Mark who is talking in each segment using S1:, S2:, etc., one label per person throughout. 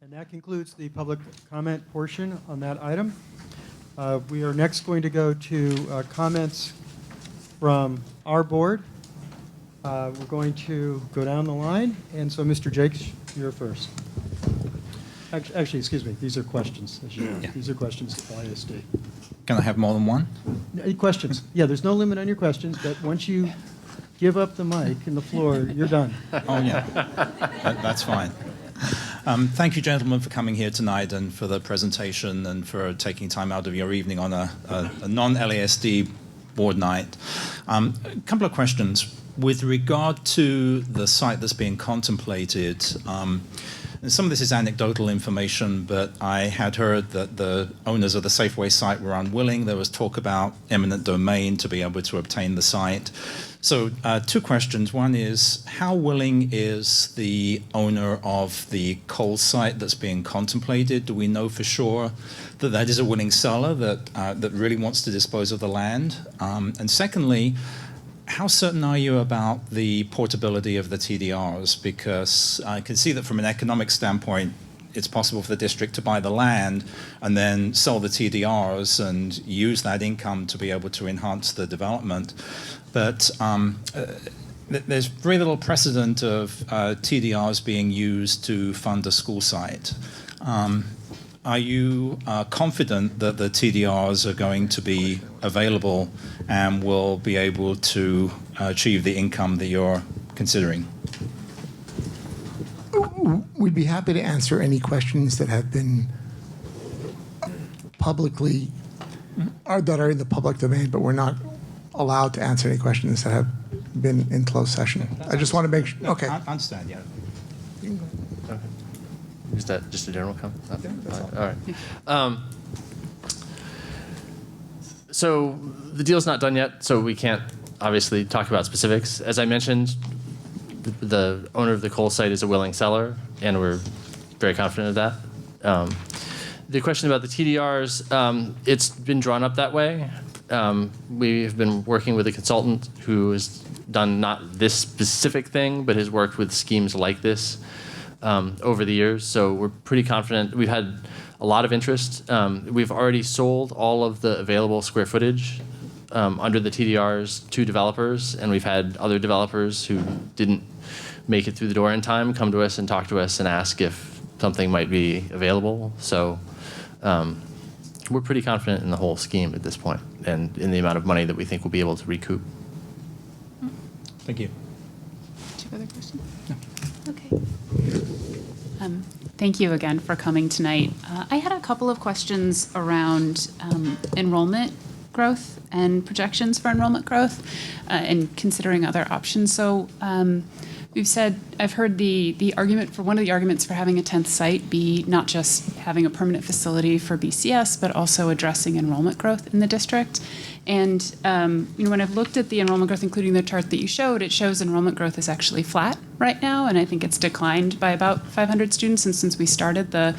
S1: And that concludes the public comment portion on that item. We are next going to go to comments from our board. We're going to go down the line, and so Mr. Jacques, you're first. Actually, excuse me, these are questions, as you know.
S2: Yeah.
S1: These are questions to LASD.
S2: Can I have more than one?
S1: Questions. Yeah, there's no limit on your questions, but once you give up the mic and the floor, you're done.
S2: Oh, yeah. That's fine. Thank you, gentlemen, for coming here tonight and for the presentation and for taking time out of your evening on a non-LASD board night. A couple of questions. With regard to the site that's being contemplated, and some of this is anecdotal information, but I had heard that the owners of the Safeway site were unwilling. There was talk about eminent domain to be able to obtain the site. So two questions. One is, how willing is the owner of the Kohls site that's being contemplated? Do we know for sure that that is a willing seller that really wants to dispose of the land? And secondly, how certain are you about the portability of the TDRs? Because I can see that from an economic standpoint, it's possible for the district to buy the land and then sell the TDRs and use that income to be able to enhance the development. But there's very little precedent of TDRs being used to fund a school site. Are you confident that the TDRs are going to be available and will be able to achieve the income that you're considering?
S3: We'd be happy to answer any questions that have been publicly, or that are in the public domain, but we're not allowed to answer any questions that have been in closed session. I just want to make sure. Okay.
S2: I understand, yeah.
S4: Okay. Is that just a general comment?
S2: Yeah, that's
S4: all right. So the deal's not done yet, so we can't obviously talk about specifics. As I mentioned, the owner of the Kohl site is a willing seller, and we're very confident of that. The question about the TDRs, it's been drawn up that way. We've been working with a consultant who has done not this specific thing, but has worked with schemes like this over the years. So we're pretty confident. We've had a lot of interest. We've already sold all of the available square footage under the TDRs to developers, and we've had other developers who didn't make it through the door in time come to us and talk to us and ask if something might be available. So we're pretty confident in the whole scheme at this point and in the amount of money that we think we'll be able to recoup.
S2: Thank you.
S5: Do you have other questions? No. Okay. Thank you again for coming tonight. I had a couple of questions around enrollment growth and projections for enrollment growth and considering other options. So we've said, I've heard the argument for one of the arguments for having a 10th site be not just having a permanent facility for BCS, but also addressing enrollment growth in the district. And when I've looked at the enrollment growth, including the chart that you showed, it shows enrollment growth is actually flat right now, and I think it's declined by about 500 students since we started the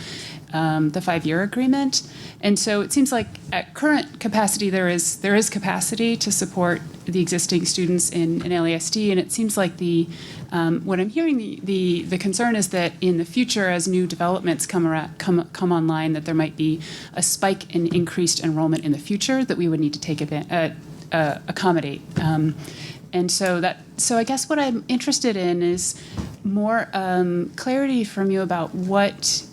S5: 5-year agreement. And so it seems like at current capacity there is capacity to support the existing students in LASD, and it seems like what I'm hearing the concern is that in the future, as new developments come online, that there might be a spike in increased enrollment in the future that we would need to take accommodate. And so I guess what I'm interested in is more clarity from you about what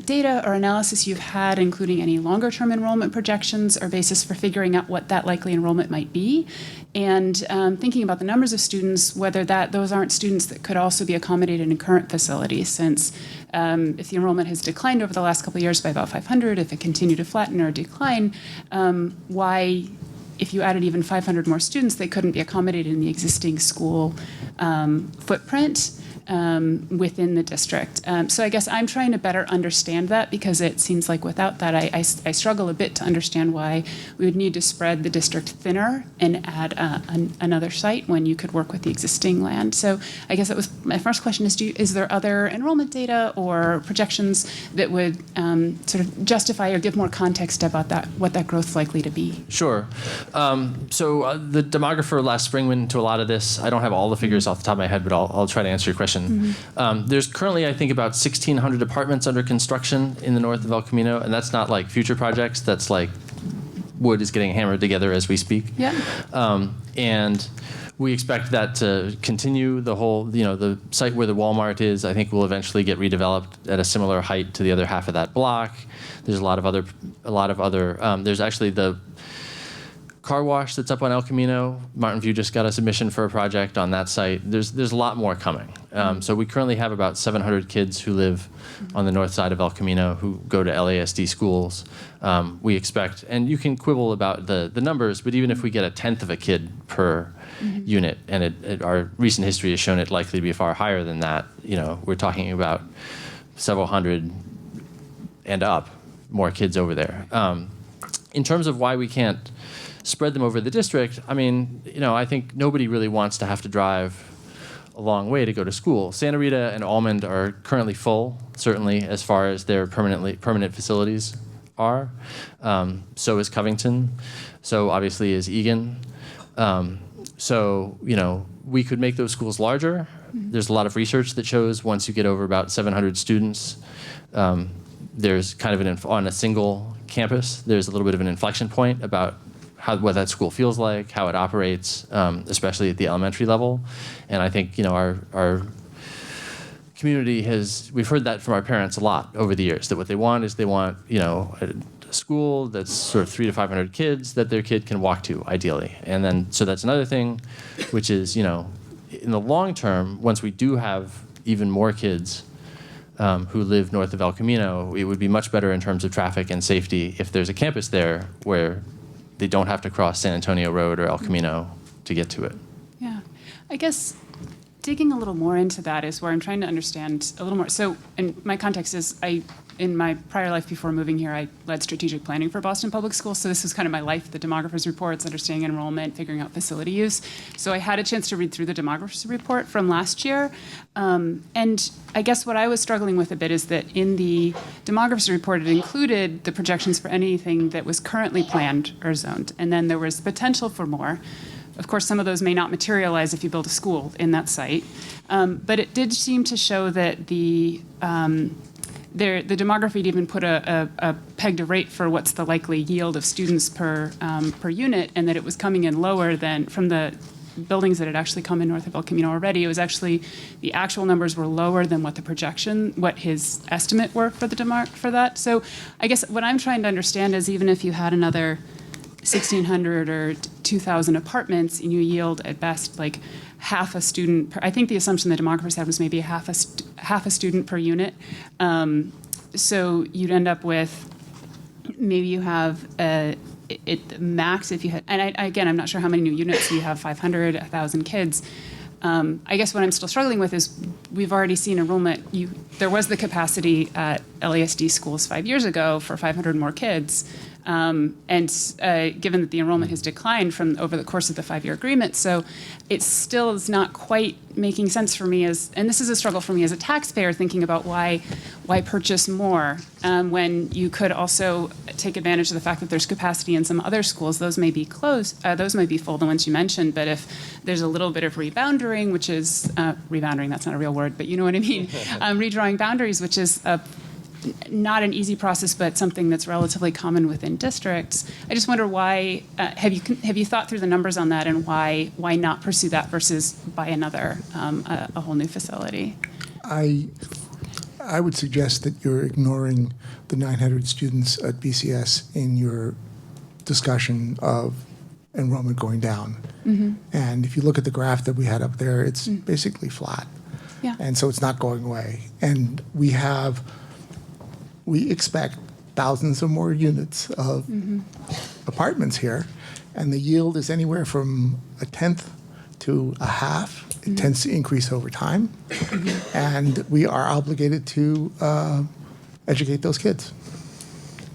S5: data or analysis you've had, including any longer-term enrollment projections or basis for figuring out what that likely enrollment might be, and thinking about the numbers of students, whether those aren't students that could also be accommodated in current facilities, since if the enrollment has declined over the last couple of years by about 500, if it continued to flatten or decline, why, if you added even 500 more students, they couldn't be accommodated in the existing school footprint within the district. So I guess I'm trying to better understand that, because it seems like without that, I struggle a bit to understand why we would need to spread the district thinner and add another site when you could work with the existing land. So I guess that was my first question: is there other enrollment data or projections that would sort of justify or give more context about what that growth is likely to be?
S4: Sure. So the demographer last spring went into a lot of this. I don't have all the figures off the top of my head, but I'll try to answer your question question. There's currently, I think, about 1,600 apartments under construction in the north of El Camino, and that's not like future projects. That's like wood is getting hammered together as we speak.
S5: Yeah.
S4: And we expect that to continue. The whole, the site where the Walmart is, I think will eventually get redeveloped at a similar height to the other half of that block. There's a lot of other. There's actually the car wash that's up on El Camino. Mountain View just got a submission for a project on that site. There's a lot more coming. So we currently have about 700 kids who live on the north side of El Camino who go to LASD schools. We expect, and you can quibble about the numbers, but even if we get a tenth of a kid per unit, and our recent history has shown it likely to be far higher than that, we're talking about several hundred and up more kids over there. In terms of why we can't spread them over the district, I mean, I think nobody really wants to have to drive a long way to go to school. Santa Rita and Almond are currently full, certainly as far as their permanent facilities are. So is Covington. So obviously is Egan. So we could make those schools larger. There's a lot of research that shows once you get over about 700 students, there's kind of on a single campus, there's a little bit of an inflection point about what that school feels like, how it operates, especially at the elementary level. And I think, our community we've heard that from our parents a lot over the years, that what they want is a school that's sort of 300 to 500 kids that their kid can walk to, ideally. And then, so that's another thing, which is, in the long term, once we do have even more kids who live north of El Camino, it would be much better in terms of traffic and safety if there's a campus there where they don't have to cross San Antonio Road or El Camino to get to it.
S5: Yeah. I guess digging a little more into that is where I'm trying to understand a little more. So, and my context is in my prior life before moving here, I led strategic planning for Boston Public Schools. So this was kind of my life, the demographer's reports, understanding enrollment, figuring out facility use. So I had a chance to read through the demographer's report from last year. And I guess what I was struggling with a bit is that in the demographer's report, it included the projections for anything that was currently planned or zoned. And then there was potential for more. Of course, some of those may not materialize if you build a school in that site. But it did seem to show that the demography even put a pegged a rate for what's the likely yield of students per unit, and that it was coming in lower than from the buildings that had actually come in north of El Camino already. It was actually, the actual numbers were lower than what the projection, what his estimate were for for that. So I guess what I'm trying to understand is, even if you had another 1,600 or 2,000 apartments and you yield at best like half a student per, I think the assumption the demographers had was maybe half a student per unit. So you'd end up with, maybe you have max if you had, and again, I'm not sure how many new units, you have 500, 1,000 kids. I guess what I'm still struggling with is we've already seen enrollment. There was the capacity at LASD schools 5 years ago for 500 more kids. And given that the enrollment has declined from over the course of the 5-year agreement, so it still is not quite making sense for me and this is a struggle for me as a taxpayer, thinking about why purchase more when you could also take advantage of the fact that there's capacity in some other schools. Those may be closed, those may be full, the ones you mentioned, but if there's a little bit of rebounding, which is, rebounding, that's not a real word, but you know what I mean, redrawing boundaries, which is not an easy process, but something that's relatively common within districts. I just wonder why, have you thought through the numbers on that, and why not pursue that versus buy another, a whole new facility?
S3: I would suggest that you're ignoring the 900 students at BCS in your discussion of enrollment going down. Mm-hmm. And if you look at the graph that we had up there, it's basically flat.
S5: Yeah.
S3: And so it's not going away. And we expect thousands of more units of apartments here, and the yield is anywhere from a tenth to a half. It tends to increase over time, and we are obligated to educate those kids.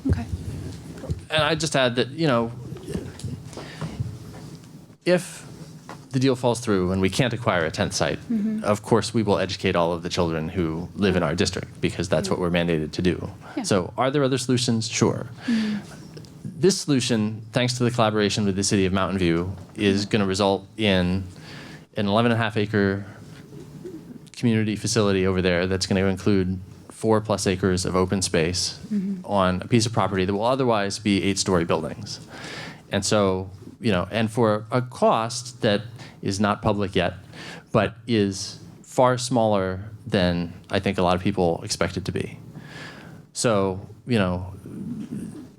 S5: Okay.
S4: And I'd just add that, if the deal falls through and we can't acquire a 10th site, of course we will educate all of the children who live in our district, because that's what we're mandated to do. Yeah. So are there other solutions? Sure. This solution, thanks to the collaboration with the city of Mountain View, is going to result in an 11.5 acre community facility over there that's going to include 4+ acres of open space on a piece of property that will otherwise be 8-story buildings. And so, and for a cost that is not public yet, but is far smaller than I think a lot of people expect it to be. So,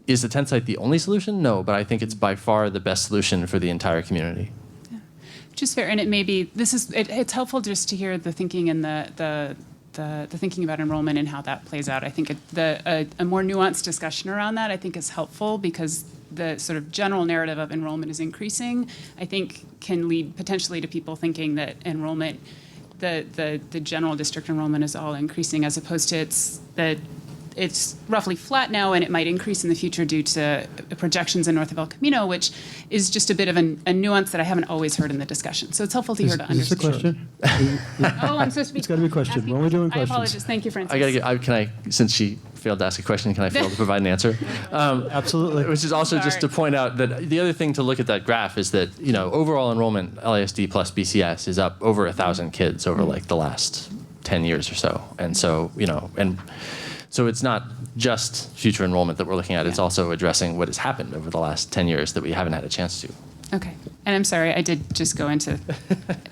S4: is the tent site the only solution? No, but I think it's by far the best solution for the entire community.
S5: Which is fair, and it may be, it's helpful just to hear the thinking and the thinking about enrollment and how that plays out. I think a more nuanced discussion around that, I think, is helpful because the sort of general narrative of enrollment is increasing, I think can lead potentially to people thinking that enrollment, the general district enrollment is all increasing as opposed to it's roughly flat now and it might increase in the future due to projections in north of El Camino, which is just a bit of a nuance that I haven't always heard in the discussion. So it's helpful to hear to
S1: Is this a
S5: understand.
S1: question?
S5: Oh, I'm supposed to be.
S1: It's gotta be a question.
S5: asking
S1: We're only doing
S5: questions. I
S1: questions.
S5: apologize. Thank you, Francis.
S4: Can I, since she failed to ask a question, can I fail to provide an answer?
S1: Absolutely.
S4: Which is also just to
S5: Sorry.
S4: point out that the other thing to look at that graph is that, overall enrollment, LASD plus BCS, is up over 1,000 kids over like the last 10 years or so. And so, and so it's not just future enrollment that we're looking at, it's also addressing what has happened over the last 10 years that we haven't had a chance to.
S5: Okay. And I'm sorry, I did just go into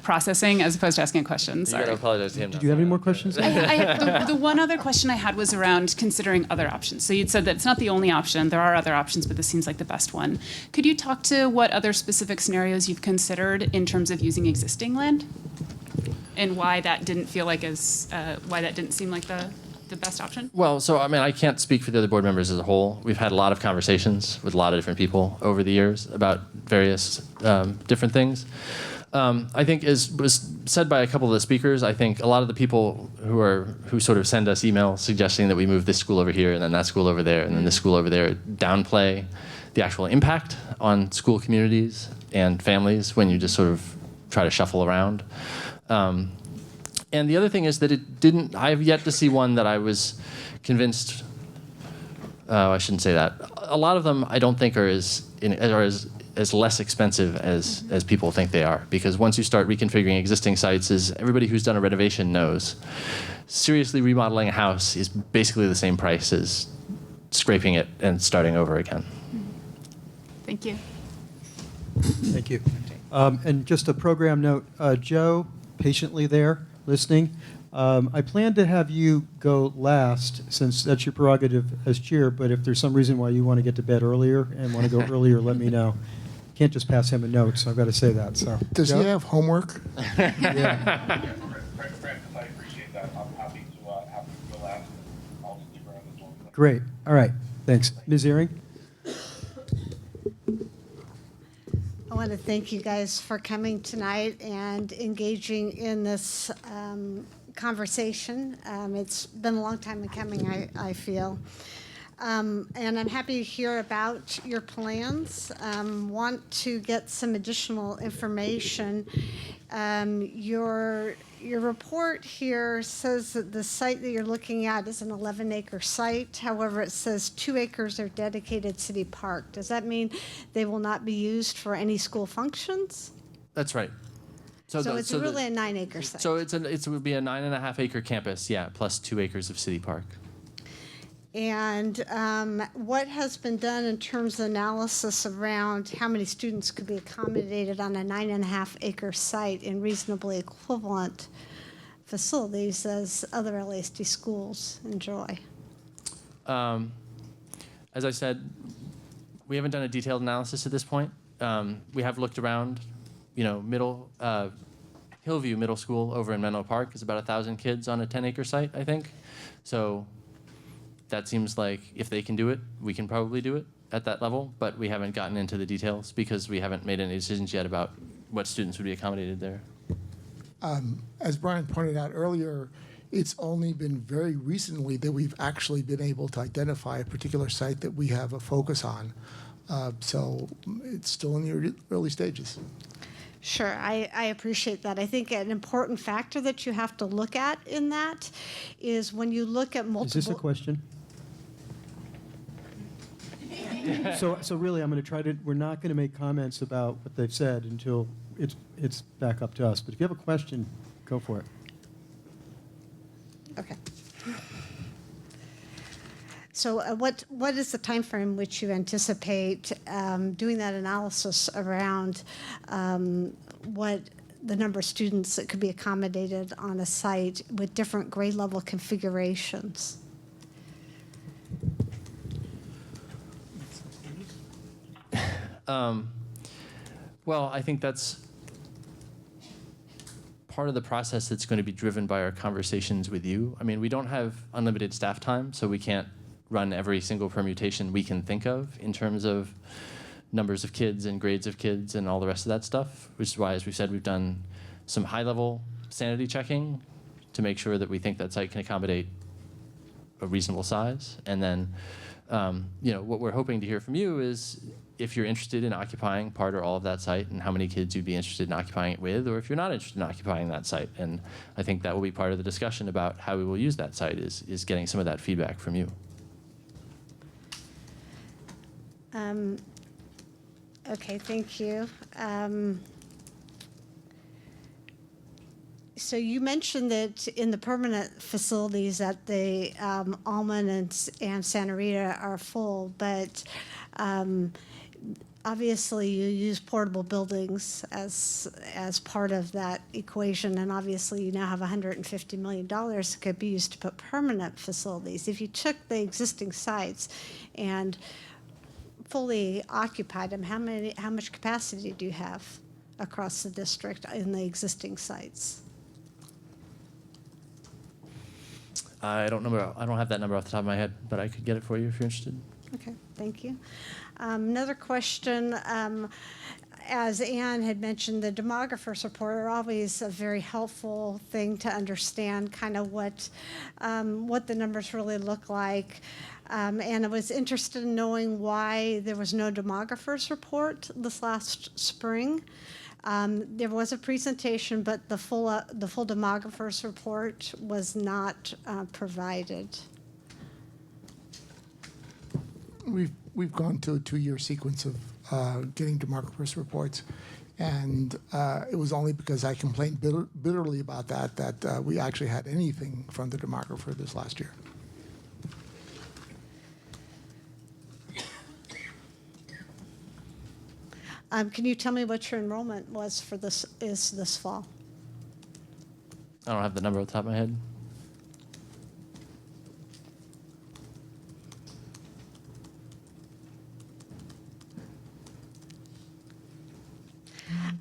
S5: processing as opposed to asking a question.
S4: You
S5: Sorry.
S4: gotta apologize to him.
S1: Do you have any more questions?
S5: The one other question I had was around considering other options. So you'd said that it's not the only option. There are other options, but this seems like the best one. Could you talk to what other specific scenarios you've considered in terms of using existing land? And why that didn't feel like why that didn't seem like the best option?
S4: Well, so I can't speak for the other board members as a whole. We've had a lot of conversations with a lot of different people over the years about various different things. I think, as was said by a couple of the speakers, I think a lot of the people who sort of send us emails suggesting that we move this school over here and then that school over there and then this school over there downplay the actual impact on school communities and families when you just sort of try to shuffle around. And the other thing is that I have yet to see one that I was convinced, I shouldn't say that. A lot of them I don't think are as less expensive as people think they are. Because once you start reconfiguring existing sites, as everybody who's done a renovation knows, seriously remodeling a house is basically the same price as scraping it and starting over again.
S5: Thank you.
S1: Thank you. And just a program note, Joe, patiently there, listening. I plan to have you go last, since that's your prerogative as chair, but if there's some reason why you want to get to bed earlier and want to go earlier, let me know. Can't just pass him a note, so I've got to say that. So,
S3: Does
S1: Joe?
S3: he have homework?
S1: Yeah.
S6: Francis, I appreciate that. I'm happy to go last. I'll stick around as long as I can.
S1: Great. All right. Thanks. Ms. Eyring?
S7: I want to thank you guys for coming tonight and engaging in this conversation. It's been a long time in coming, I feel. And I'm happy to hear about your plans. Want to get some additional information. Your report here says that the site that you're looking at is an 11-acre site. However, it says 2 acres are dedicated city park. Does that mean they will not be used for any school functions?
S4: That's right.
S7: So it's really a 9-acre site.
S4: So it would be a 9.5-acre campus, yeah, plus 2 acres of city park.
S7: And what has been done in terms of analysis around how many students could be accommodated on a 9.5-acre site in reasonably equivalent facilities as other LASD schools enjoy?
S4: As I said, we haven't done a detailed analysis at this point. We have looked around, Hillview Middle School over in Menlo Park is about 1,000 kids on a 10-acre site, I think. So that seems like if they can do it, we can probably do it at that level, but we haven't gotten into the details because we haven't made any decisions yet about what students would be accommodated there.
S3: As Bryan pointed out earlier, it's only been very recently that we've actually been able to identify a particular site that we have a focus on. So it's still in the early stages.
S7: Sure, I appreciate that. I think an important factor that you have to look at in that is when you look at multiple...
S1: Is this a question? So really, I'm going to try to, we're not going to make comments about what they've said until it's back up to us. But if you have a question, go for it.
S7: Okay. So what is the timeframe which you anticipate doing that analysis around what the number of students that could be accommodated on a site with different grade level configurations?
S4: Well, I think that's part of the process that's going to be driven by our conversations with you. I mean, we don't have unlimited staff time, so we can't run every single permutation we can think of in terms of numbers of kids and grades of kids and all the rest of that stuff, which is why, as we said, we've done some high-level sanity checking to make sure that we think that site can accommodate a reasonable size. And then, what we're hoping to hear from you is if you're interested in occupying part or all of that site and how many kids you'd be interested in occupying it with, or if you're not interested in occupying that site. And I think that will be part of the discussion about how we will use that site is getting some of that feedback from you.
S7: Okay, thank you. So you mentioned that in the permanent facilities that the Almond and Santa Rita are full, but obviously you use portable buildings as part of that equation, and obviously you now have $150 million that could be used to put permanent facilities. If you took the existing sites and fully occupied them, how much capacity do you have across the district in the existing sites?
S4: I don't have that number off the top of my head, but I could get it for you if you're interested.
S7: Okay, thank you. Another question, as Anne had mentioned, the demographers report are always a very helpful thing to understand kind of what the numbers really look like. And I was interested in knowing why there was no demographers report this last spring. There was a presentation, but the full demographers report was not provided.
S3: We've gone to a 2-year sequence of getting demographers reports, and it was only because I complained bitterly about that we actually had anything from the demographer this last year.
S7: Can you tell me what your enrollment was for this fall?
S4: I don't have the number off the top of my head.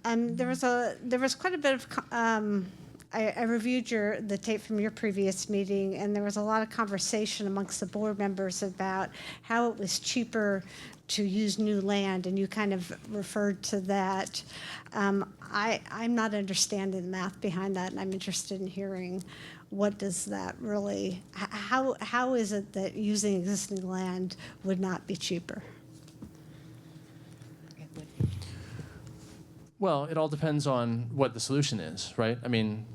S7: There was quite a bit of. I reviewed the tape from your previous meeting, and there was a lot of conversation amongst the board members about how it was cheaper to use new land, and you kind of referred to that. I'm not understanding the math behind that, and I'm interested in hearing what does that really. How is it that using existing land would not be cheaper?
S4: Well, it all depends on what the solution is, right? I mean,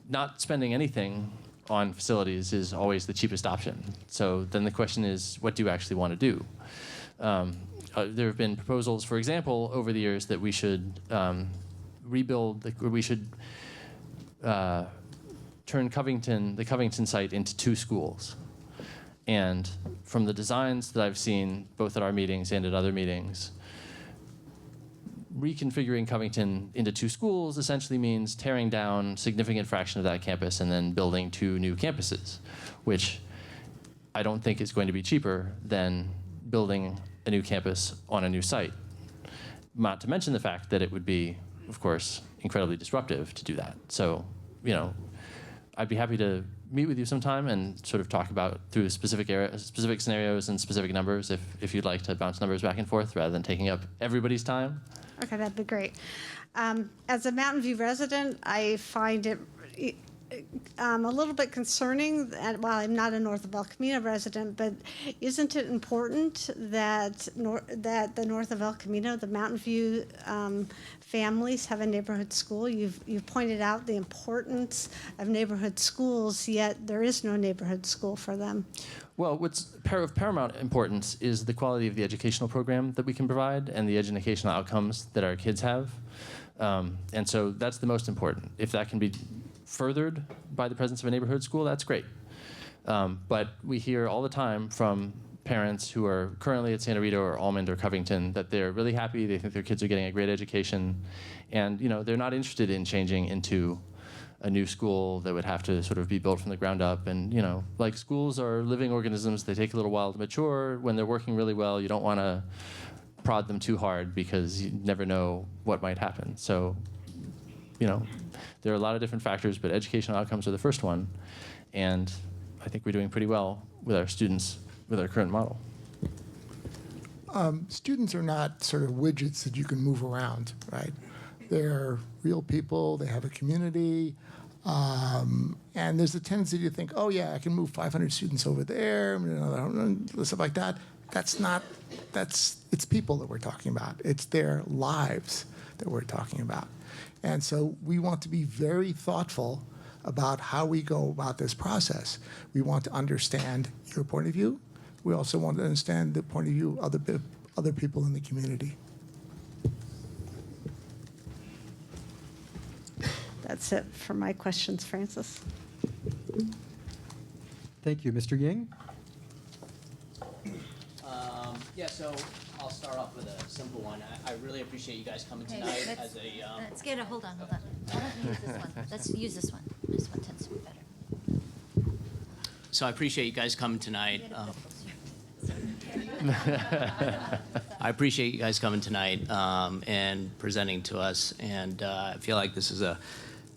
S4: not spending anything on facilities is always the cheapest option. So then the question is, what do you actually want to do? There have been proposals, for example, over the years that we should rebuild, or we should turn the Covington site into 2 schools. And from the designs that I've seen, both at our meetings and at other meetings, reconfiguring Covington into 2 schools essentially means tearing down a significant fraction of that campus and then building 2 new campuses, which I don't think is going to be cheaper than building a new campus on a new site. Not to mention the fact that it would be, of course, incredibly disruptive to do that. So, I'd be happy to meet with you sometime and sort of talk about through specific scenarios and specific numbers if you'd like to bounce numbers back and forth rather than taking up everybody's time.
S7: Okay, that'd be great. As a Mountain View resident, I find it a little bit concerning that, while I'm not a North of El Camino resident, but isn't it important that the North of El Camino, the Mountain View families have a neighborhood school? You've pointed out the importance of neighborhood schools, yet there is no neighborhood school for them.
S4: Well, what's of paramount importance is the quality of the educational program that we can provide and the educational outcomes that our kids have. And so that's the most important. If that can be furthered by the presence of a neighborhood school, that's great. But we hear all the time from parents who are currently at Santa Rita or Almond or Covington that they're really happy. They think their kids are getting a great education, and they're not interested in changing into a new school that would have to sort of be built from the ground up. And like schools are living organisms; they take a little while to mature. When they're working really well, you don't want to prod them too hard because you never know what might happen. So, there are a lot of different factors, but educational outcomes are the first one, and I think we're doing pretty well with our students with our current model.
S3: Students are not sort of widgets that you can move around, right? They're real people. They have a community. And there's a tendency to think, oh, yeah, I can move 500 students over there, stuff like that. It's people that we're talking about. It's their lives that we're talking about. And so we want to be very thoughtful about how we go about this process. We want to understand your point of view. We also want to understand the point of view of other people in the community.
S7: That's it for my questions, Francis.
S1: Thank you. Mr. Ying?
S8: Yeah, so I'll start off with a simple one. I really appreciate you guys coming tonight as a...
S9: Let's get it, hold on. I don't use this one. Let's use this one. This one tends to be better.
S8: So I appreciate you guys coming tonight. I appreciate you guys coming tonight and presenting to us. And I feel like this is a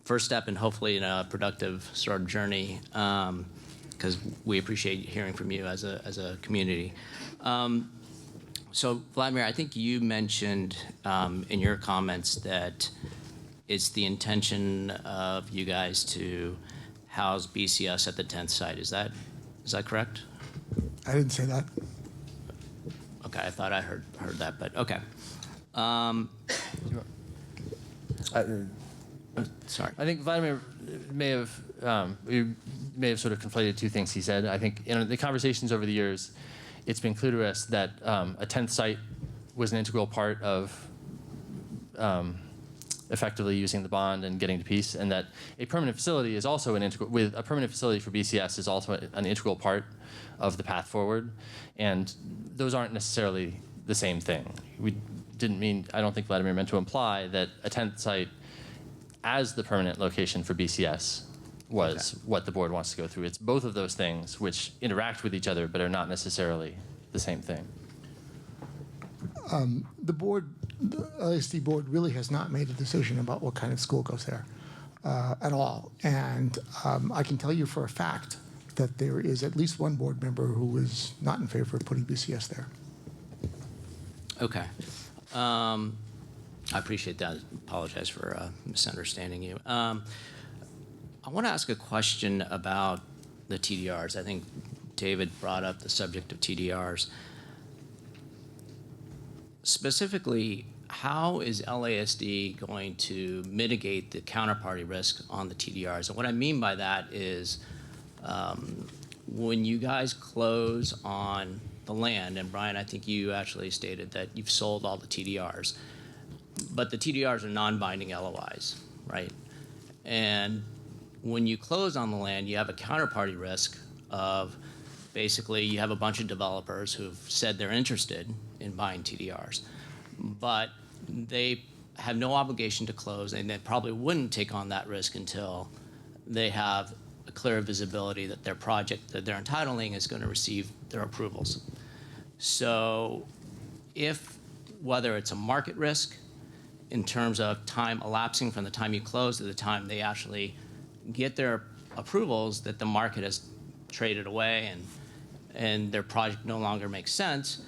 S8: first step and hopefully in a productive sort of journey because we appreciate hearing from you as a community. So Vladimir, I think you mentioned in your comments that it's the intention of you guys to house BCS at the 10th site. Is that correct?
S3: I didn't say that.
S8: Okay, I thought I heard that, but okay. Sorry.
S4: I think Vladimir may have sort of conflated two things he said. I think in the conversations over the years, it's been clear to us that a 10th site was an integral part of effectively using the bond and getting to peace, and that a permanent facility is also a permanent facility for BCS is also an integral part of the path forward, and those aren't necessarily the same thing. I don't think Vladimir meant to imply that a 10th site as the permanent location for BCS was what the board wants to go through. It's both of those things which interact with each other but are not necessarily the same thing.
S3: The LASD board really has not made a decision about what kind of school goes there at all. And I can tell you for a fact that there is at least one board member who is not in favor of putting BCS there.
S8: Okay. I appreciate that. Apologize for misunderstanding you. I want to ask a question about the TDRs. I think David brought up the subject of TDRs. Specifically, how is LASD going to mitigate the counterparty risk on the TDRs? And what I mean by that is when you guys close on the land, and Bryan, I think you actually stated that you've sold all the TDRs, but the TDRs are non-binding LOIs, right? And when you close on the land, you have a counterparty risk of basically you have a bunch of developers who've said they're interested in buying TDRs, but they have no obligation to close, and they probably wouldn't take on that risk until they have a clear visibility that their project that they're entitling is going to receive their approvals. So whether it's a market risk in terms of time elapsing from the time you close to the time they actually get their approvals, that the market has traded away and their project no longer makes sense,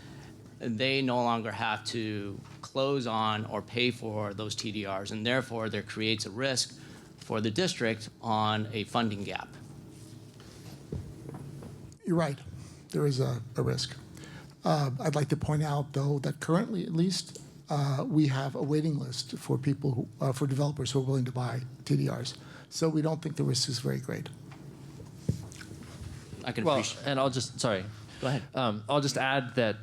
S8: they no longer have to close on or pay for those TDRs, and therefore there creates a risk for the district on a funding gap.
S3: You're right. There is a risk. I'd like to point out, though, that currently, at least, we have a waiting list for people for developers who are willing to buy TDRs. So we don't think the risk is very great.
S8: I can
S4: Well,
S8: appreciate.
S4: and I'll just
S8: Go ahead.
S4: I'll just add that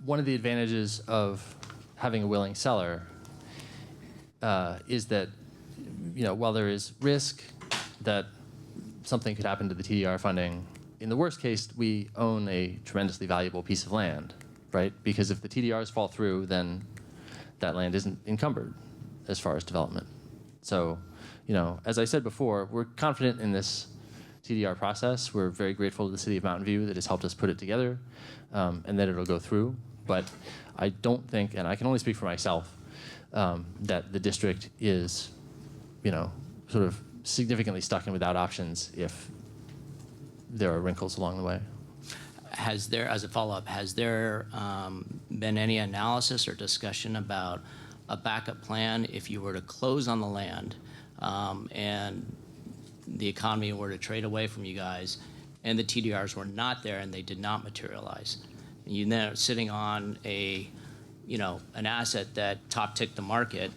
S4: one of the advantages of having a willing seller is that while there is risk that something could happen to the TDR funding, in the worst case, we own a tremendously valuable piece of land, right? Because if the TDRs fall through, then that land isn't encumbered as far as development. So, as I said before, we're confident in this TDR process. We're very grateful to the City of Mountain View that has helped us put it together, and that it'll go through. But I don't think, and I can only speak for myself, that the district is, sort of significantly stuck and without options if there are wrinkles along the way.
S8: Has there, as a follow-up, has there been any analysis or discussion about a backup plan if you were to close on the land and the economy were to trade away from you guys and the TDRs were not there and they did not materialize? And you then are sitting on an asset that top-ticked the market,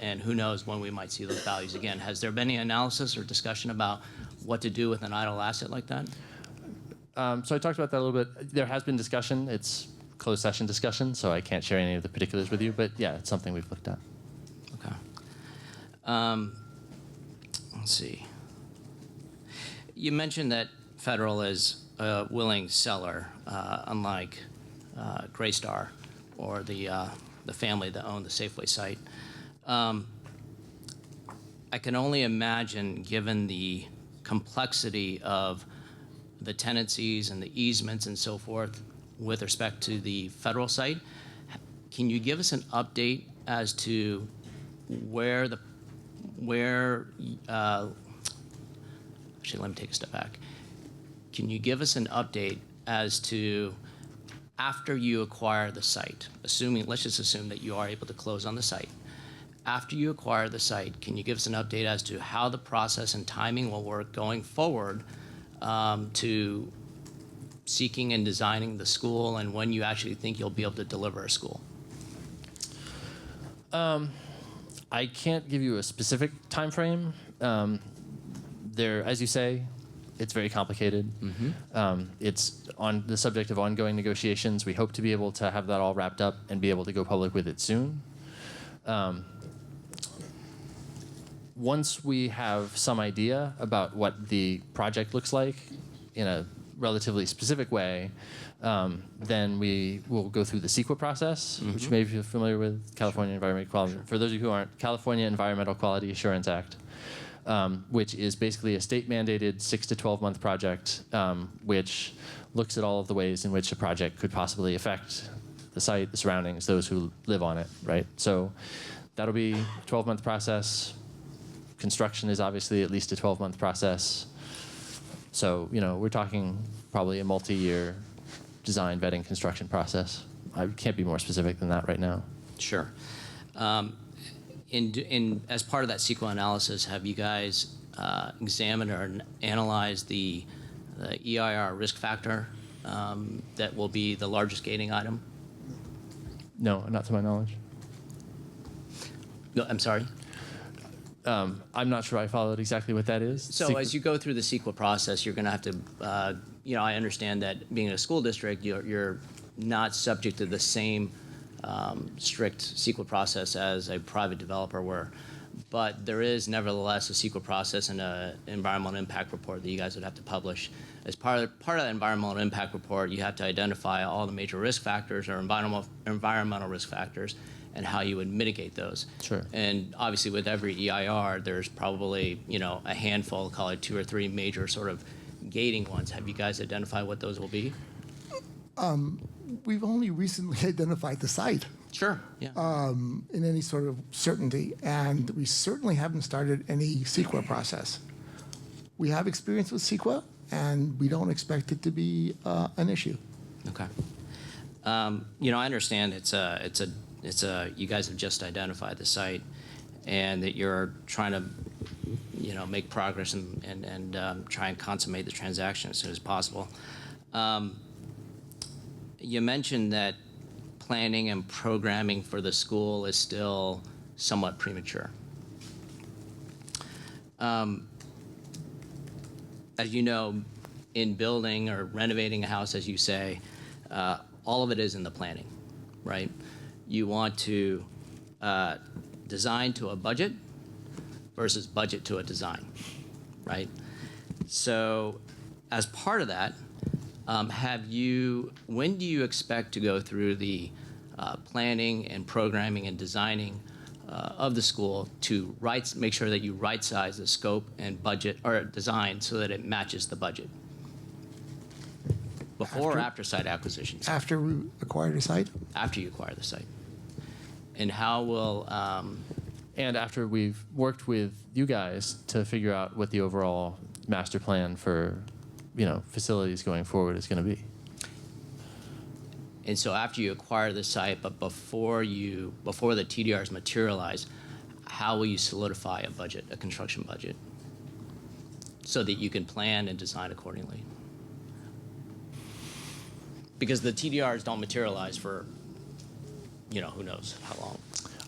S8: and who knows when we might see those values again. Has there been any analysis or discussion about what to do with an idle asset like that?
S4: So I talked about that a little bit. There has been discussion. It's closed session discussion, so I can't share any of the particulars with you. But yeah, it's something we've looked at.
S8: Okay. Let's see. You mentioned that Federal is a willing seller, unlike Greystar or the family that owned the Safeway site. I can only imagine, given the complexity of the tenancies and the easements and so forth with respect to the Federal site, can you give us an update as to actually, let me take a step back. Can you give us an update as to, after you acquire the site, let's just assume that you are able to close on the site. After you acquire the site, can you give us an update as to how the process and timing will work going forward to seeking and designing the school, and when you actually think you'll be able to deliver a school?
S4: I can't give you a specific time frame. As you say, it's very complicated.
S8: Mm-hmm.
S4: It's on the subject of ongoing negotiations. We hope to be able to have that all wrapped up and be able to go public with it soon. Once we have some idea about what the project looks like in a relatively specific way, then we will go through the CEQA process,
S8: Mm-hmm.
S4: which you may be familiar with, California Environmental Quality. For those of you who aren't, California Environmental Quality Assurance Act, which is basically a state-mandated 6 to 12-month project, which looks at all of the ways in which a project could possibly affect the site, the surroundings, those who live on it, right? So that'll be a 12-month process. Construction is obviously at least a 12-month process. So, we're talking probably a multi-year design, vetting, construction process. I can't be more specific than that right now.
S8: Sure. As part of that CEQA analysis, have you guys examined or analyzed the EIR risk factor that will be the largest gating item?
S4: No, not to my knowledge.
S8: No, I'm sorry?
S4: I'm not sure I followed exactly what that is.
S8: So as you go through the CEQA process, you're going to have to, I understand that being a school district, you're not subject to the same strict CEQA process as a private developer were. But there is nevertheless a CEQA process and an environmental impact report that you guys would have to publish. As part of that environmental impact report, you have to identify all the major risk factors or environmental risk factors and how you would mitigate those.
S4: Sure.
S8: And obviously with every EIR, there's probably, a handful, call it 2 or 3 major sort of gating ones. Have you guys identified what those will be?
S3: We've only recently identified the site
S8: Sure, yeah.
S3: in any sort of certainty, and we certainly haven't started any CEQA process. We have experience with CEQA, and we don't expect it to be an issue.
S8: Okay. I understand you guys have just identified the site and that you're trying to, make progress and try and consummate the transaction as soon as possible. You mentioned that planning and programming for the school is still somewhat premature. As you know, in building or renovating a house, as you say, all of it is in the planning, right? You want to design to a budget versus budget to a design, right? So as part of that, when do you expect to go through the planning and programming and designing of the school to make sure that you right-size the scope and budget or design so that it matches the budget? Before or after site acquisition?
S3: After we acquired a site?
S8: After you acquire the site. And how will...
S4: And after we've worked with you guys to figure out what the overall master plan for, facilities going forward is going to be.
S8: And so after you acquire the site, but before the TDRs materialize, how will you solidify a budget, a construction budget, so that you can plan and design accordingly? Because the TDRs don't materialize for, who knows how long.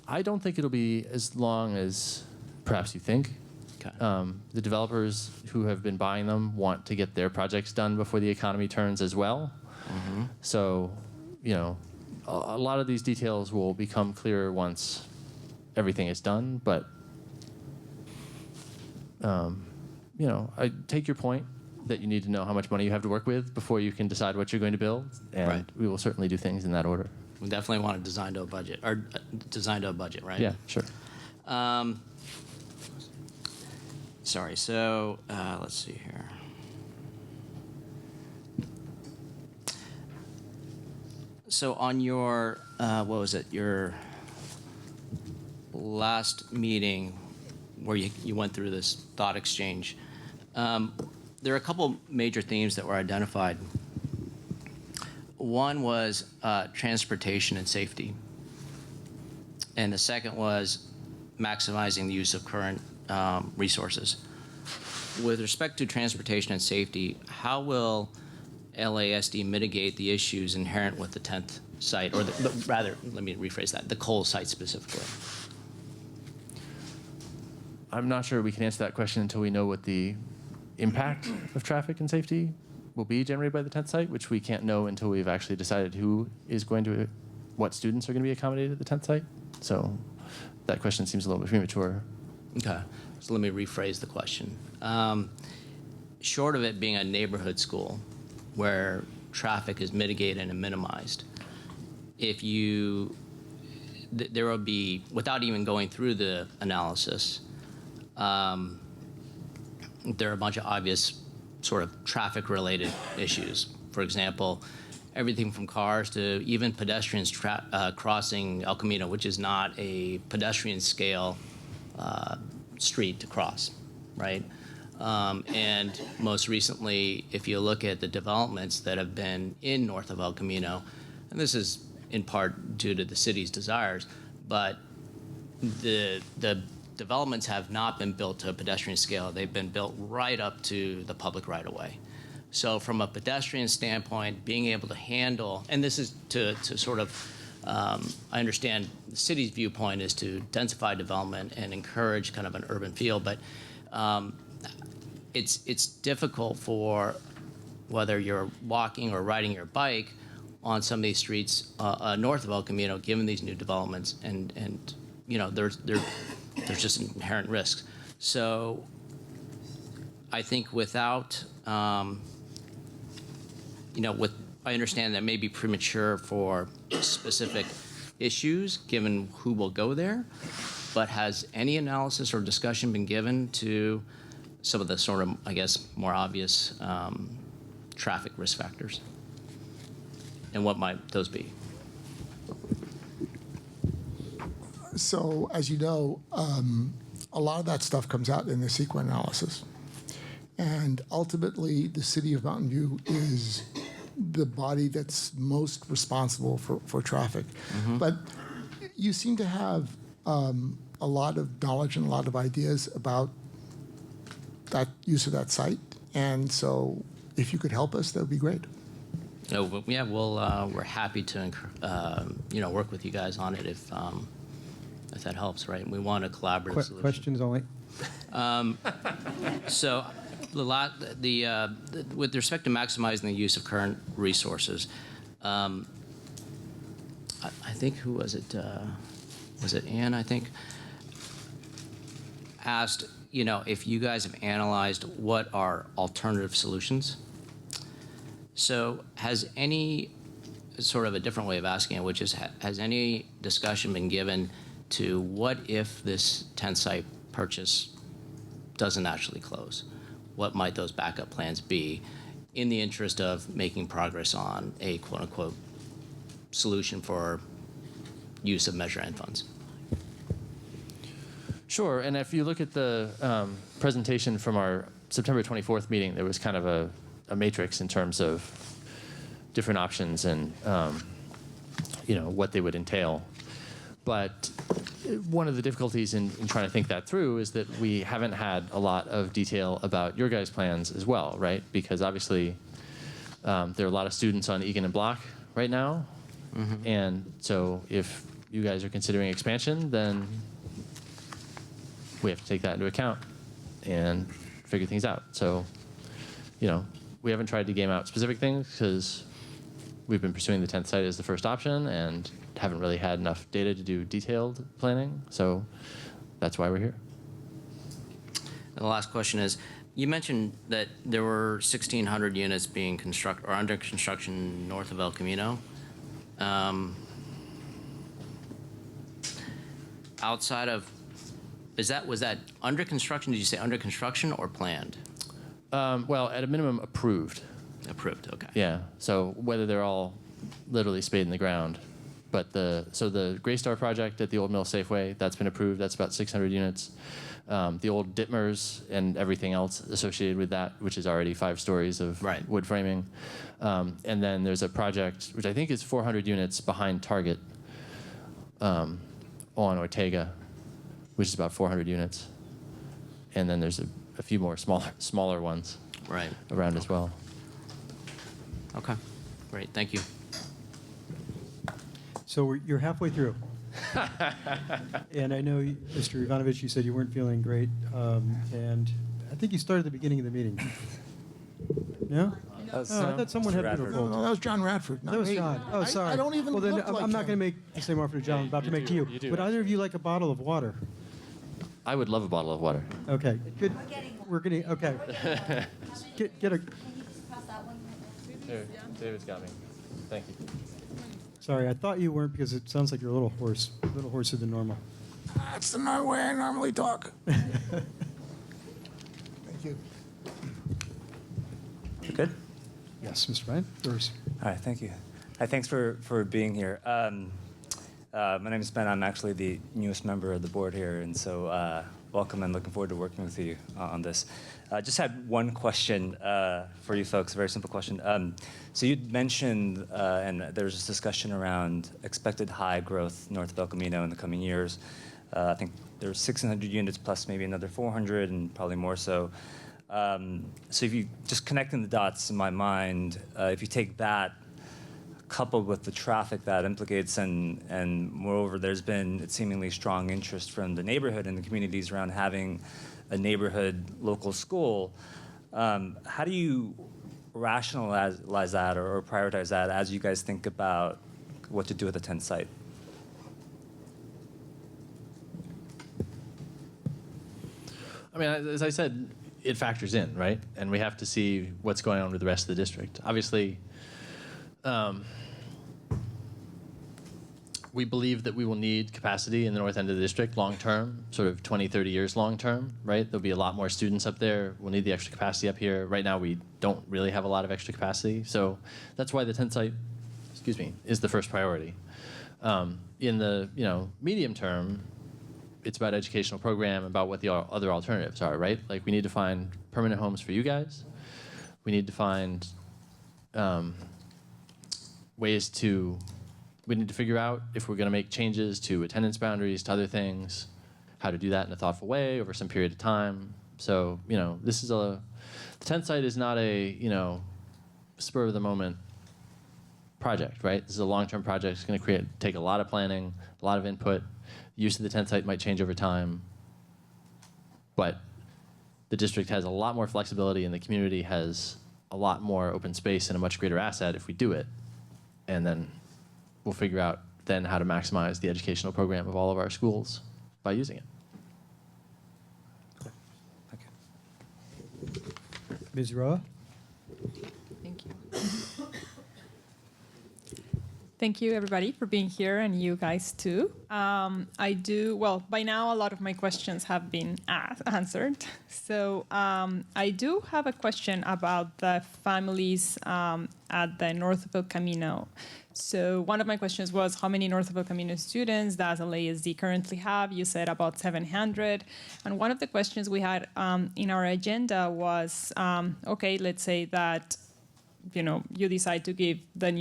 S4: I don't think it'll be as long as perhaps you think.
S8: Okay.
S4: The developers who have been buying them want to get their projects done before the economy turns as well.
S8: Mm-hmm.
S4: So, a lot of these details will become clearer once everything is done. But, I take your point that you need to know how much money you have to work with before you can decide what you're going to build. And
S8: Right.
S4: we will certainly do things in that order.
S8: We definitely want to design to a budget, right?
S4: Yeah, sure.
S8: Sorry, so let's see here. So on your, your last meeting where you went through this thought exchange, there are a couple major themes that were identified. One was transportation and safety, and the second was maximizing the use of current resources. With respect to transportation and safety, how will LASD mitigate the issues inherent with the 10th site, or rather, let me rephrase that, the Kohl site specifically?
S4: I'm not sure we can answer that question until we know what the impact of traffic and safety will be generated by the 10th site, which we can't know until we've actually decided what students are going to be accommodated at the 10th site. So that question seems a little bit premature.
S8: Okay, so let me rephrase the question. Short of it being a neighborhood school where traffic is mitigated and minimized, there will be, without even going through the analysis, there are a bunch of obvious sort of traffic-related issues. For example, everything from cars to even pedestrians crossing El Camino, which is not a pedestrian scale street to cross, right? And most recently, if you look at the developments that have been in north of El Camino, and this is in part due to the city's desires, but the developments have not been built to a pedestrian scale. They've been built right up to the public right-of-way. So from a pedestrian standpoint, being able to handle, and this is to sort of, I understand the city's viewpoint is to densify development and encourage kind of an urban feel, but it's difficult for whether you're walking or riding your bike on some of these streets north of El Camino, given these new developments, and there's just inherent risks. So I think without, I understand that may be premature for specific issues given who will go there, but has any analysis or discussion been given to some of the sort of, I guess, more obvious traffic risk factors? And what might those be?
S3: So, as you know, a lot of that stuff comes out in the CEQA analysis. And ultimately, the city of Mountain View is the body that's most responsible for traffic. Mm-hmm. But you seem to have a lot of knowledge and a lot of ideas about that use of that site. And so if you could help us, that would be great.
S8: Oh, yeah, we're happy to work with you guys on it if that helps, right? We want a collaborative solution.
S1: Questions only.
S8: So, with respect to maximizing the use of current resources, I think who was it? Was it Ann? I think asked, if you guys have analyzed what are alternative solutions So has any, sort of a different way of asking it, which is, has any discussion been given to what if this tent site purchase doesn't actually close? What might those backup plans be in the interest of making progress on a quote-unquote solution for use of Measure N funds?
S4: Sure, and if you look at the presentation from our September 24th meeting, there was kind of a matrix in terms of different options and what they would entail. But one of the difficulties in trying to think that through is that we haven't had a lot of detail about your guys' plans as well, right? Because obviously there are a lot of students on Egan and Block right now. Mm-hmm. And so if you guys are considering expansion, then we have to take that into account and figure things out. So, we haven't tried to game out specific things because we've been pursuing the 10th site as the first option and haven't really had enough data to do detailed planning. So that's why we're here.
S8: And the last question is, you mentioned that there were 1,600 units being constructed or under construction north of El Camino. Outside of, was that under construction? Did you say under construction or planned?
S4: Well, at a minimum, approved.
S8: Approved, okay.
S4: Yeah. So whether they're all literally spade in the ground, but the Greystar project at the Old Mill Safeway, that's been approved. That's about 600 units. The old Dittmers and everything else associated with that, which is already 5 stories of wood framing. And then there's a project which I think is 400 units behind Target on Ortega, which is about 400 units. And then there's a few more smaller ones around as well.
S8: Okay, great, thank you.
S1: So you're halfway through. And I know, Mr. Ivanovich, you said you weren't feeling great, and I think you started at the beginning of the meeting. No? I thought someone had been
S3: No, that was John Radford. Not
S1: That was
S3: me.
S1: John. Oh, sorry.
S3: I don't even
S1: Well, then
S3: look like
S1: I'm not
S3: him.
S1: going to make the same offer to John I'm about to make to you.
S4: You do,
S1: Would either of you like a bottle of water?
S4: I would love a bottle of water.
S1: Okay, good. We're getting, okay. Get a,
S4: Here, David's got me. Thank you.
S1: sorry, I thought you weren't because it sounds like you're a little hoarser than normal.
S3: That's the way I normally talk. Thank you.
S10: Good?
S1: Yes, Mr. Bryan, yours.
S10: All right, thank you. Hi, thanks for being here. My name is Ben. I'm actually the newest member of the board here, and so welcome and looking forward to working with you on this. Just had one question for you folks, a very simple question. So you'd mentioned, and there's this discussion around expected high growth north of El Camino in the coming years. I think there's 600 units plus maybe another 400 and probably more so. So if you just connecting the dots in my mind, if you take that coupled with the traffic that implicates and moreover there's been seemingly strong interest from the neighborhood and the communities around having a neighborhood local school, how do you rationalize that or prioritize that as you guys think about what to do with the 10th site?
S4: I mean, as I said, it factors in, right? And we have to see what's going on with the rest of the district. Obviously, we believe that we will need capacity in the north end of the district long term, sort of 20, 30 years long term, right? There'll be a lot more students up there. We'll need the extra capacity up here. Right now, we don't really have a lot of extra capacity. So that's why the 10th site, is the first priority. In the medium term, it's about educational program, about what the other alternatives are, right? Like we need to find permanent homes for you guys. We need to find we need to figure out if we're going to make changes to attendance boundaries, to other things, how to do that in a thoughtful way over some period of time. So, this is the 10th site is not a, spur of the moment project, right? This is a long-term project. It's going to take a lot of planning, a lot of input. Use of the 10th site might change over time, but the district has a lot more flexibility and the community has a lot more open space and a much greater asset if we do it. And then we'll figure out then how to maximize the educational program of all of our schools by using it.
S10: Okay.
S1: Ms. Roa?
S11: Thank you. Thank you, everybody, for being here, and you guys too. By now, a lot of my questions have been answered. So I do have a question about the families at the North of El Camino. So one of my questions was, how many North of El Camino students does LASD currently have? You said about 700. And one of the questions we had in our agenda was, okay, let's say that you decide to give the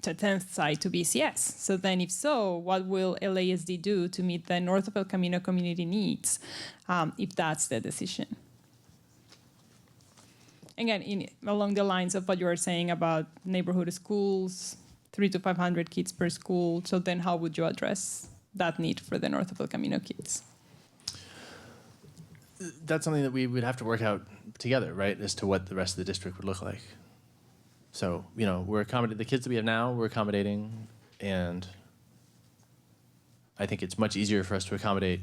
S11: 10th site to BCS. So then if so, what will LASD do to meet the North of El Camino community needs, if that's the decision? Again, along the lines of what you were saying about neighborhood schools, 300 to 500 kids per school. So then how would you address that need for the North of El Camino kids?
S4: That's something that we would have to work out together, right, as to what the rest of the district would look like. So, we're accommodating the kids that we have now, we're accommodating, and I think it's much easier for us to accommodate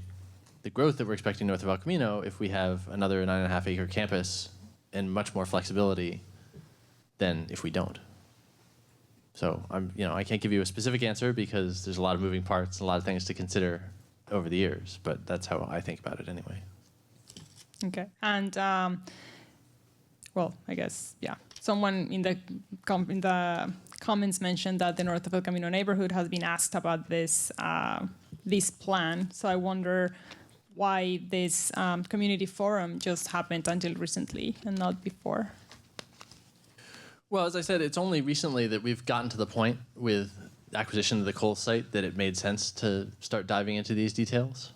S4: the growth that we're expecting north of El Camino if we have another 9.5 acre campus and much more flexibility than if we don't. So I can't give you a specific answer because there's a lot of moving parts, a lot of things to consider over the years, but that's how I think about it anyway.
S11: Okay, and I guess someone in the comments mentioned that the North of El Camino neighborhood has been asked about this plan. So I wonder why this community forum just happened until recently and not before.
S4: Well, as I said, it's only recently that we've gotten to the point with the acquisition of the Kohls site that it made sense to start diving into these details.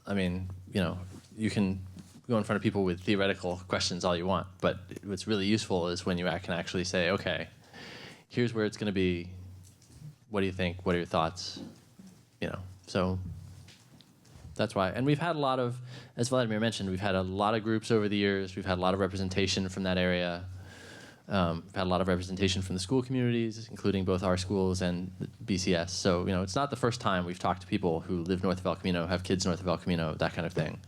S4: I mean, you can go in front of people with theoretical questions all you want, but what's really useful is when you can actually say, okay, here's where it's going to be. What do you think? What are your thoughts? So that's why. And we've had a lot of, as Vladamir mentioned, we've had a lot of groups over the years. We've had a lot of representation from that area. We've had a lot of representation from the school communities, including both our schools and BCS. So, it's not the first time we've talked to people who live north of El Camino, have kids north of El Camino, that kind of thing.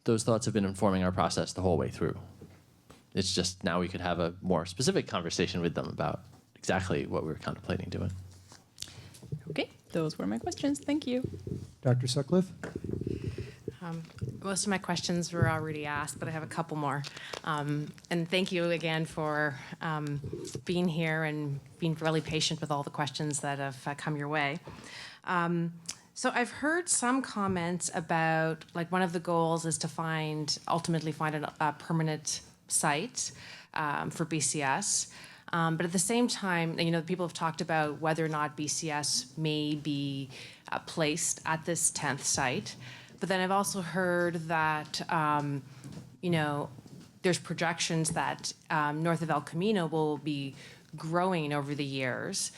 S4: Those thoughts have been informing our process the whole way through. It's just now we could have a more specific conversation with them about exactly what we're contemplating doing.
S11: Okay, those were my questions. Thank you.
S1: Dr. Sutcliffe?
S12: Most of my questions were already asked, but I have a couple more. And thank you again for being here and being really patient with all the questions that have come your way. So I've heard some comments about, one of the goals is to ultimately find a permanent site for BCS. But at the same time, people have talked about whether or not BCS may be placed at this 10th site. But then I've also heard that, there's projections that north of El Camino will be growing over the years.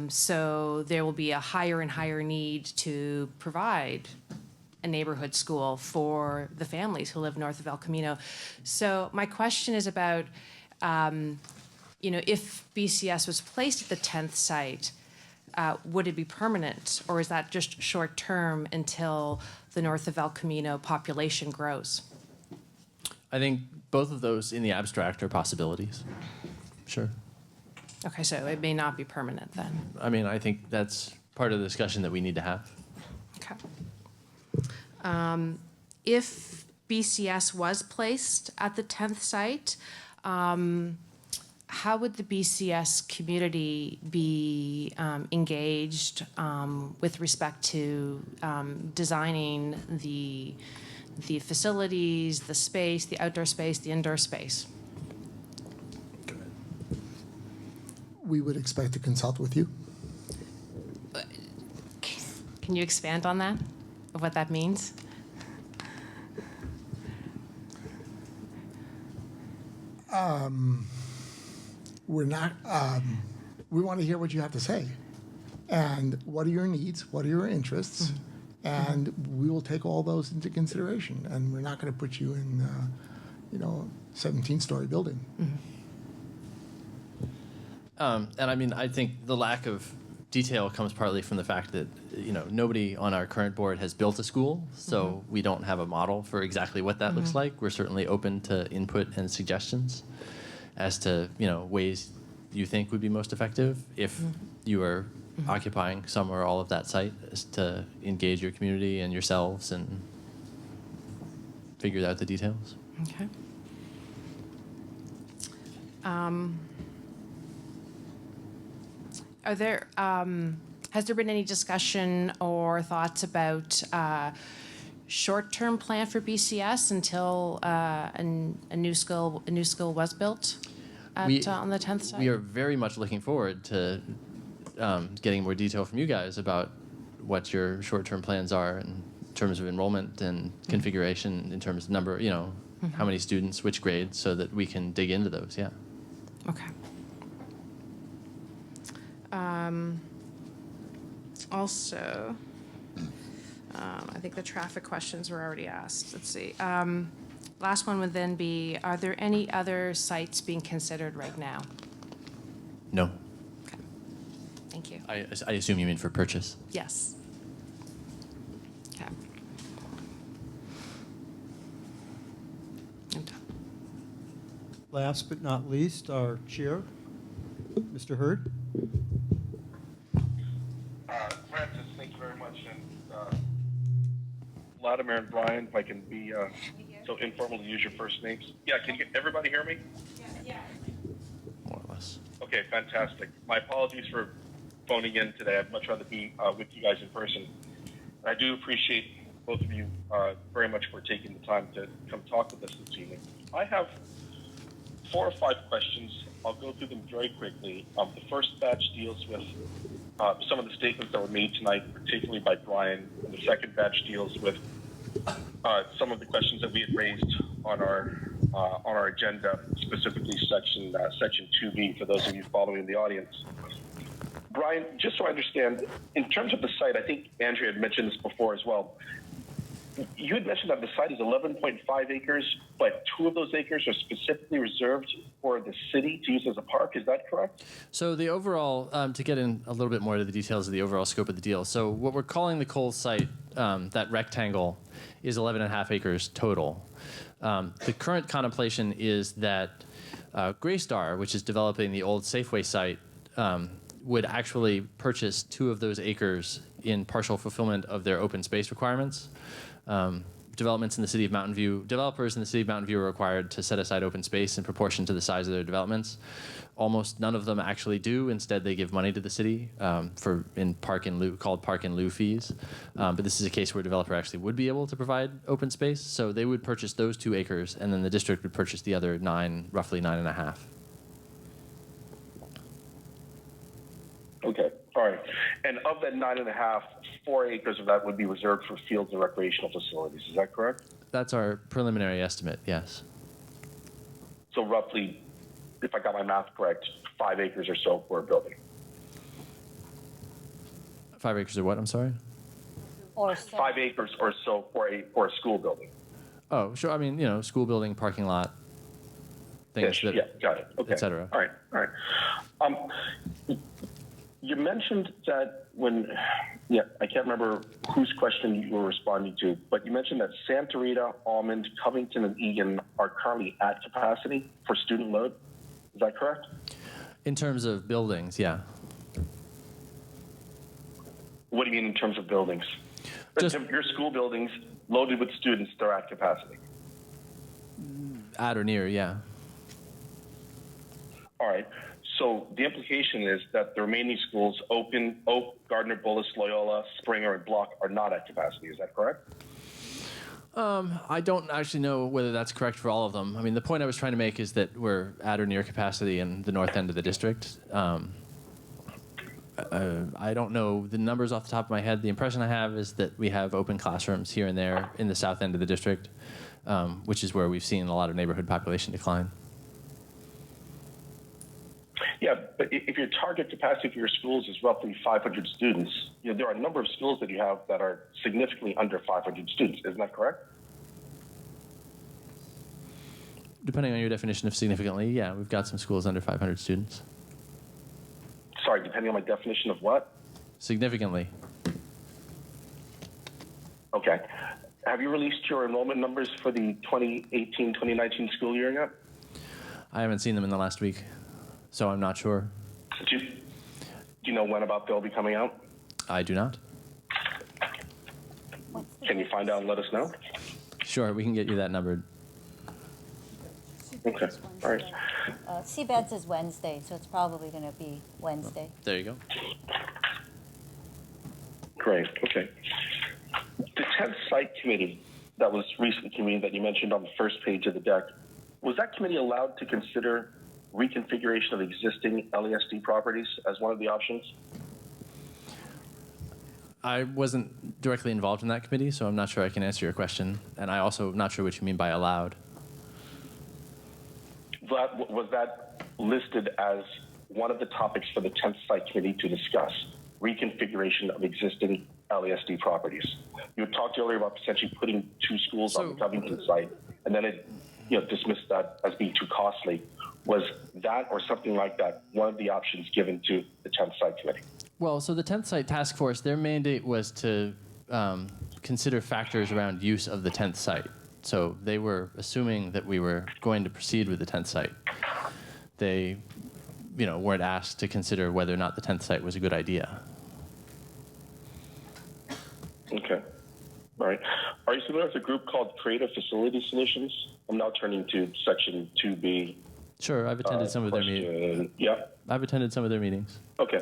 S12: So there will be a higher and higher need to provide a neighborhood school for the families who live north of El Camino. So my question is about, if BCS was placed at the 10th site, would it be permanent, or is that just short term until the north of El Camino population grows?
S4: I think both of those in the abstract are possibilities. Sure.
S12: Okay, so it may not be permanent then.
S4: I mean, I think that's part of the discussion that we need to have.
S12: Okay. If BCS was placed at the 10th site, how would the BCS community be engaged with respect to designing the facilities, the space, the outdoor space, the indoor space?
S3: We would expect to consult with you.
S12: Can you expand on that, of what that means?
S3: We're not, we want to hear what you have to say. And what are your needs? What are your interests? And we will take all those into consideration. And we're not going to put you in, 17-story building.
S4: And I mean, I think the lack of detail comes partly from the fact that, nobody on our current board has built a school, so we don't have a model for exactly what that looks like. We're certainly open to input and suggestions as to, ways you think would be most effective if you are occupying some or all of that site, is to engage your community and yourselves and figure out the details.
S12: Okay. Are there, has there been any discussion or thoughts about short-term plan for BCS until a new school was built on the 10th site?
S4: We are very much looking forward to getting more detail from you guys about what your short-term plans are in terms of enrollment and configuration, in terms of number, how many students, which grades, so that we can dig into those, yeah.
S12: Okay. Also, I think the traffic questions were already asked. Let's see. Last one would then be, are there any other sites being considered right now?
S4: No.
S12: Okay. Thank you.
S4: I assume you mean for purchase.
S12: Yes. Okay. I'm done.
S1: Last but not least, our chair, Mr. Hurd.
S6: Francis, thank you very much. And Vladamir and Bryan, if I can be so informal to use your first names. Yeah, can everybody hear me?
S12: Yeah.
S4: More or less.
S6: Okay, fantastic. My apologies for phoning in today. I'd much rather be with you guys in person. I do appreciate both of you very much for taking the time to come talk with us this evening. I have 4 or 5 questions. I'll go through them very quickly. The first batch deals with some of the statements that were made tonight, particularly by Bryan, and the second batch deals with some of the questions that we had raised on our agenda, specifically section 2B for those of you following the audience. Bryan, just so I understand, in terms of the site, I think Andrea had mentioned this before as well. You had mentioned that the site is 11.5 acres, but 2 of those acres are specifically reserved for the city to use as a park. Is that correct?
S4: So the overall, to get in a little bit more to the details of the overall scope of the deal, so what we're calling the Kohls site, that rectangle, is 11.5 acres total. The current contemplation is that Greystar, which is developing the old Safeway site, would actually purchase 2 of those acres in partial fulfillment of their open space requirements. Developments in the city of Mountain View, developers in the city of Mountain View are required to set aside open space in proportion to the size of their developments. Almost none of them actually do. Instead, they give money to the city called park in lieu fees. But this is a case where a developer actually would be able to provide open space. So they would purchase those 2 acres, and then the district would purchase the other 9, roughly 9.5.
S6: Okay, all right. And of that 9.5, 4 acres of that would be reserved for fields and recreational facilities. Is that correct?
S4: That's our preliminary estimate, yes.
S6: So roughly, if I got my math correct, 5 acres or so for a building.
S4: 5 acres or what, I'm sorry?
S7: Or
S6: 5 acres or so for a school building.
S4: Oh, sure. I mean, school building, parking lot, things that,
S6: Yeah, got it. Okay.
S4: et cetera.
S6: All right. You mentioned that I can't remember whose question you were responding to, but you mentioned that Santa Rita, Almond, Covington, and Egan are currently at capacity for student load. Is that correct?
S4: In terms of buildings, yeah.
S6: What do you mean in terms of buildings? Your school buildings loaded with students, they're at capacity.
S4: At or near, yeah.
S6: All right. So the implication is that the remaining schools, Oak, Gardner, Bullis, Loyola, Springer, and Block, are not at capacity. Is that correct?
S4: I don't actually know whether that's correct for all of them. I mean, the point I was trying to make is that we're at or near capacity in the north end of the district. I don't know the numbers off the top of my head. The impression I have is that we have open classrooms here and there in the south end of the district, which is where we've seen a lot of neighborhood population decline.
S6: Yeah, but if your target capacity for your schools is roughly 500 students, there are a number of schools that you have that are significantly under 500 students. Isn't that correct?
S4: Depending on your definition of significantly, yeah, we've got some schools under 500 students.
S6: Sorry, depending on my definition of what?
S4: Significantly.
S6: Okay. Have you released your enrollment numbers for the 2018-2019 school year yet?
S4: I haven't seen them in the last week. So I'm not sure.
S6: Do you know when about they'll be coming out?
S4: I do not.
S6: Can you find out and let us know?
S4: Sure, we can get you that number.
S6: Okay, all right.
S9: CBAD says Wednesday, so it's probably going to be Wednesday.
S4: There you go.
S6: Great, okay. The 10th Site Committee that was recently convened that you mentioned on the first page of the deck, was that committee allowed to consider reconfiguration of existing LASD properties as one of the options?
S4: I wasn't directly involved in that committee, so I'm not sure I can answer your question. And I also am not sure what you mean by allowed.
S6: Was that listed as one of the topics for the 10th Site Committee to discuss, reconfiguration of existing LASD properties? You had talked earlier about potentially putting 2 schools on the Covington site, and then it dismissed that as being too costly. Was that or something like that one of the options given to the 10th Site Committee?
S4: Well, so the 10th Site Task Force, their mandate was to consider factors around use of the 10th site. So they were assuming that we were going to proceed with the 10th site. They, weren't asked to consider whether or not the 10th site was a good idea.
S6: Okay. All right. Are you familiar with a group called Creative Facility Solutions? I'm now turning to Section 2B.
S4: Sure, I've attended some of their meetings.
S6: Yeah.
S4: I've attended some of their meetings.
S6: Okay.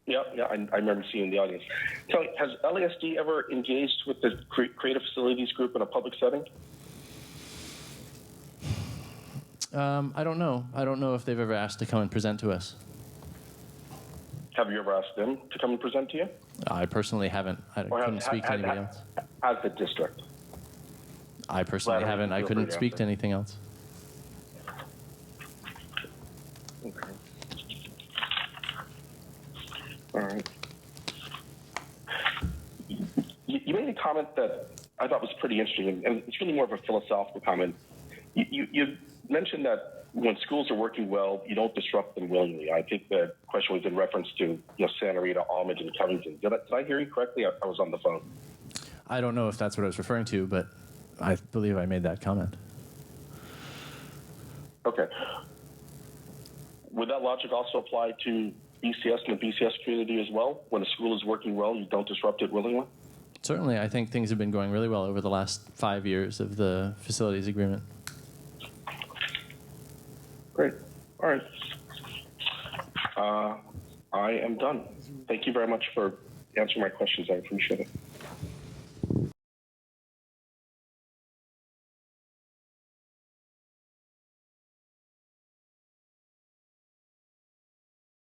S6: Yeah, I remember seeing the audience. Tell me, has LASD ever engaged with the Creative Facilities Group in a public setting?
S4: I don't know. I don't know if they've ever asked to come and present to us.
S6: Have you ever asked them to come and present to you?
S4: I personally haven't. I couldn't speak to anybody else.
S6: As the district?
S4: I personally
S6: Vladamir,
S4: haven't. I
S6: feel
S4: couldn't
S6: free to
S4: speak
S6: answer.
S4: to anything else.
S6: Okay. All right. You made a comment that I thought was pretty interesting, and it's really more of a philosophical comment. You mentioned that when schools are working well, you don't disrupt them willingly. I think the question was in reference to Santa Rita, Almond, and Covington. Did I hear you correctly? I was on the phone.
S4: I don't know if that's what I was referring to, but I believe I made that comment.
S6: Okay. Would that logic also apply to BCS and the BCS community as well? When a school is working well, you don't disrupt it willingly?
S4: Certainly, I think things have been going really well over the last 5 years of the facilities agreement.
S6: Great. All right. I am done. Thank you very much for answering my questions. I appreciate it.